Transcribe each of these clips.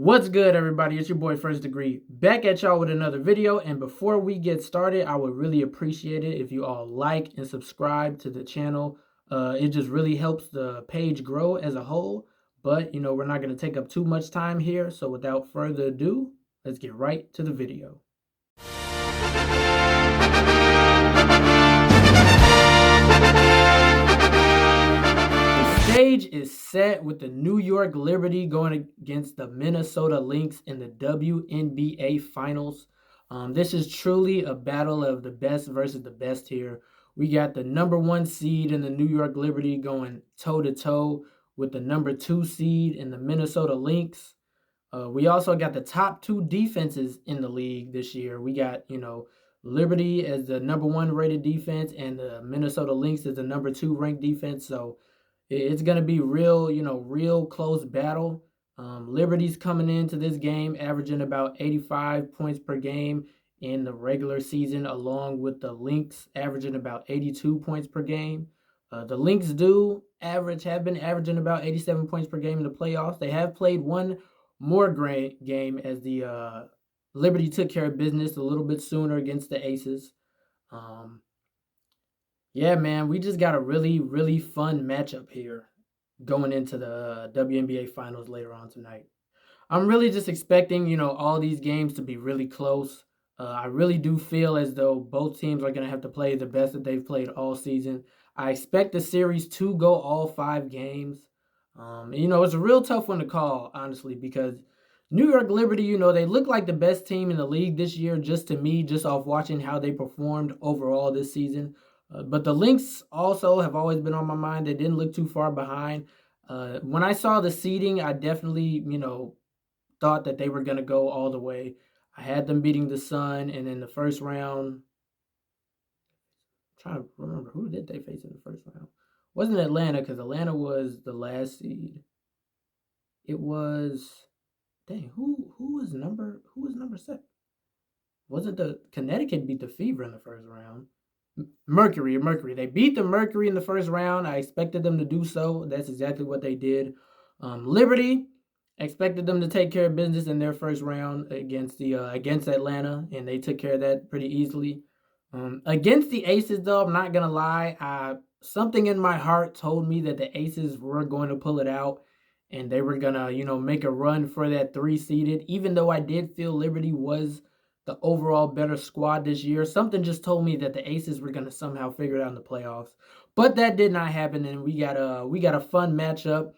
What's good, everybody? It's your boy First Degree back at y'all with another video. And before we get started, I would really appreciate it if you all like and subscribe to the channel. It just really helps the page grow as a whole. But we're not going to take up too much time here. So without further ado, let's get right to the video. Stage is set with the New York Liberty going against the Minnesota Lynx in the WNBA Finals. This is truly a battle of the best versus the best here. We got the #1 seed in the New York Liberty going toe-to-toe with the #2 seed in the Minnesota Lynx. We also got the top two defenses in the league this year. We got, Liberty as the #1 rated defense and the Minnesota Lynx as the #2 ranked defense. So it's going to be real close battle. Liberty's coming into this game averaging about 85 points per game in the regular season, along with the Lynx averaging about 82 points per game. The Lynx have been averaging about 87 points per game in the playoffs. They have played one more great game as the Liberty took care of business a little bit sooner against the Aces. Yeah, man, we just got a really fun matchup here going into the WNBA Finals later on tonight. I'm really just expecting, all these games to be really close. I really do feel as though both teams are going to have to play the best that they've played all season. I expect the series to go all 5 games. It's a real tough one to call, honestly, because New York Liberty, they look like the best team in the league this year, just to me, just off watching how they performed overall this season. But the Lynx also have always been on my mind. They didn't look too far behind. When I saw the seeding, I definitely, thought that they were going to go all the way. I had them beating the Sun, and in the first round, I'm trying to remember, who did they face in the first round? Wasn't Atlanta, because Atlanta was the last seed. It was, dang, who was number 7? Wasn't the Connecticut beat the Fever in the first round? Mercury. They beat the Mercury in the first round. I expected them to do so. That's exactly what they did. Liberty, expected them to take care of business in their first round against Atlanta, and they took care of that pretty easily. Against the Aces, though, I'm not gonna lie. Something in my heart told me that the Aces were going to pull it out, and they were gonna, make a run for that 3-seeded. Even though I did feel Liberty was the overall better squad this year, something just told me that the Aces were going to somehow figure it out in the playoffs. But that did not happen, and we got a fun matchup.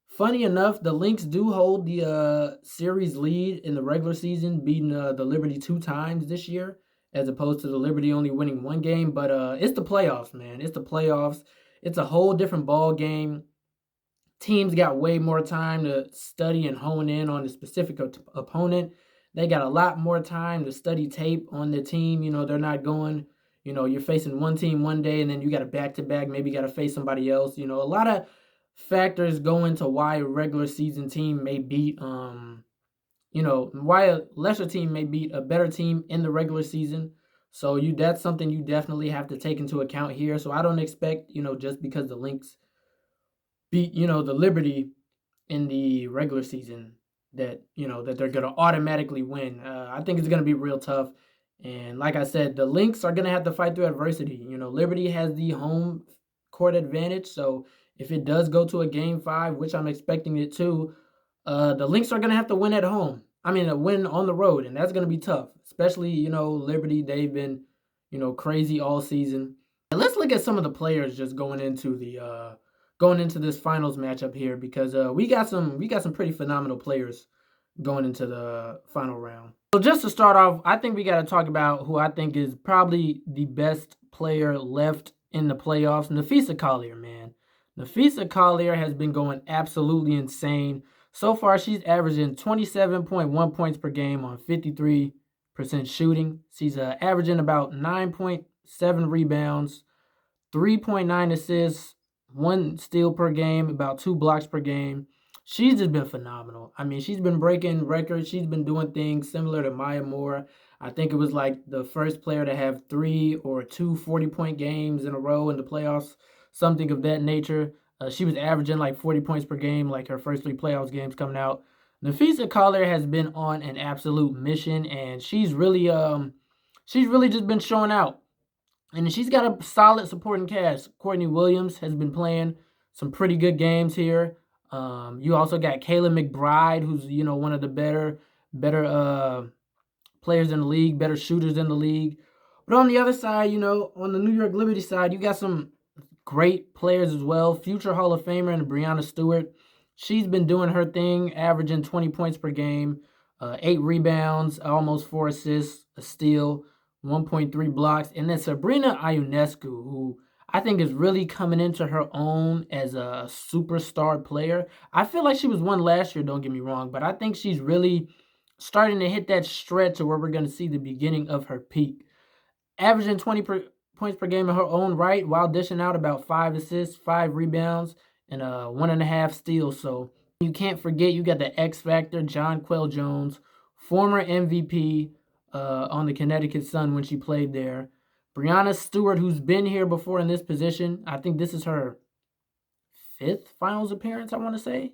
Funny enough, the Lynx do hold the series lead in the regular season, beating the Liberty 2 times this year, as opposed to the Liberty only winning 1 game. But it's the playoffs, man. It's the playoffs. It's a whole different ball game. Teams got way more time to study and hone in on the specific opponent. They got a lot more time to study tape on the team. They're not going, you're facing one team one day and then you got a back-to-back, maybe got to face somebody else. A lot of factors go into why a regular season team may beat, why a lesser team may beat a better team in the regular season. So that's something you definitely have to take into account here. So I don't expect, just because the Lynx beat, the Liberty in the regular season, that they're going to automatically win. I think it's going to be real tough. And like I said, the Lynx are going to have to fight through adversity. Liberty has the home court advantage. So if it does go to a game 5, which I'm expecting it to, the Lynx are going to have to win at home. A win on the road. And that's going to be tough. Especially, Liberty, they've been, crazy all season. And let's look at some of the players just going into this finals matchup here, because we got some pretty phenomenal players going into the final round. So just to start off, I think we got to talk about who I think is probably the best player left in the playoffs, Napheesa Collier, man. Napheesa Collier has been going absolutely insane. So far, she's averaging 27.1 points per game on 53% shooting. She's averaging about 9.7 rebounds, 3.9 assists, 1 steal per game, about 2 blocks per game. She's just been phenomenal. She's been breaking records. She's been doing things similar to Maya Moore. I think it was like the first player to have 3 or 2 40-point games in a row in the playoffs, something of that nature. She was averaging like 40 points per game, like her first 3 playoffs games coming out. Nafisa Collier has been on an absolute mission, and she's really just been showing out. And she's got a solid supporting cast. Courtney Williams has been playing some pretty good games here. You also got Kayla McBride, who's one of the better players in the league, better shooters in the league. But on the other side, on the New York Liberty side, you got some great players as well. Future Hall of Famer and Breanna Stewart. She's been doing her thing, averaging 20 points per game, 8 rebounds, almost 4 assists, a steal, 1.3 blocks. And then Sabrina Ionescu, who I think is really coming into her own as a superstar player. I feel like she was one last year, don't get me wrong, but I think she's really starting to hit that stretch of where we're going to see the beginning of her peak. Averaging 20 points per game in her own right while dishing out about 5 assists, 5 rebounds, and 1.5 steals. So you can't forget you got the X Factor, Jonquel Jones, former MVP on the Connecticut Sun when she played there. Breanna Stewart, who's been here before in this position. I think this is her 5th finals appearance, I want to say.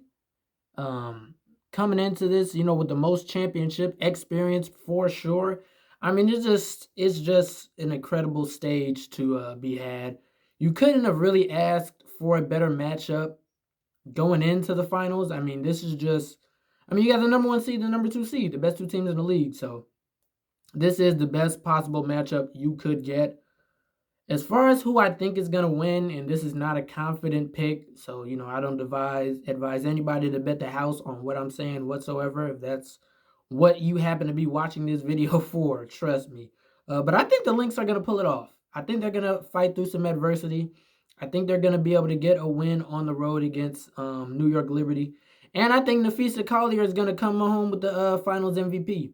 Coming into this, with the most championship experience for sure. I mean, it's just an incredible stage to be had. You couldn't have really asked for a better matchup going into the finals. I mean, this is just, you got the number 1 seed, the number 2 seed, the best 2 teams in the league. So this is the best possible matchup you could get. As far as who I think is going to win, and this is not a confident pick, so, I don't advise anybody to bet the house on what I'm saying whatsoever, if that's what you happen to be watching this video for, trust me. But I think the Lynx are going to pull it off. I think they're going to fight through some adversity. I think they're going to be able to get a win on the road against New York Liberty. And I think Nafisa Collier is going to come home with the finals MVP.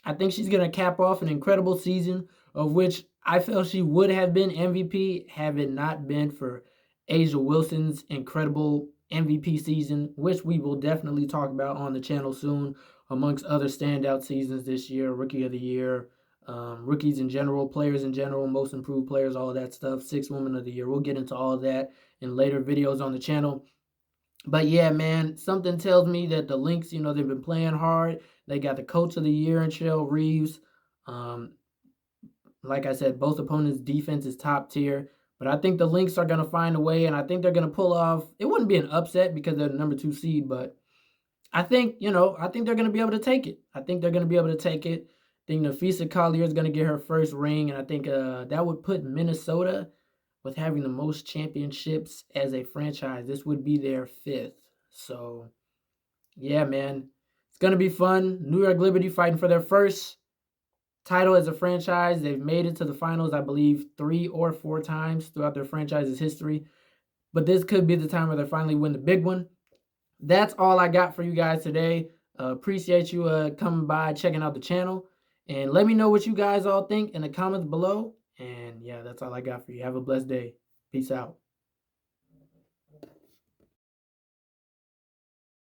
I think she's going to cap off an incredible season, of which I felt she would have been MVP had it not been for A'ja Wilson's incredible MVP season, which we will definitely talk about on the channel soon, amongst other standout seasons this year, Rookie of the Year, rookies in general, players in general, most improved players, all of that stuff, 6th Woman of the Year. We'll get into all of that in later videos on the channel. But yeah, man, something tells me that the Lynx, they've been playing hard. They got the Coach of the Year in Shell Reeves. Like I said, both opponents' defense is top tier. But I think the Lynx are going to find a way, and I think they're going to pull off. It wouldn't be an upset because they're the number 2 seed, but I think, I think they're going to be able to take it. I think Nafisa Collier is going to get her first ring, and I think that would put Minnesota, with having the most championships as a franchise, this would be their 5th. So, yeah, man, it's going to be fun. New York Liberty fighting for their first title as a franchise. They've made it to the finals, I believe, 3 or 4 times throughout their franchise's history. But this could be the time where they finally win the big one. That's all I got for you guys today. Appreciate you coming by, checking out the channel. And let me know what you guys all think in the comments below. And yeah, that's all I got for you. Have a blessed day. Peace out.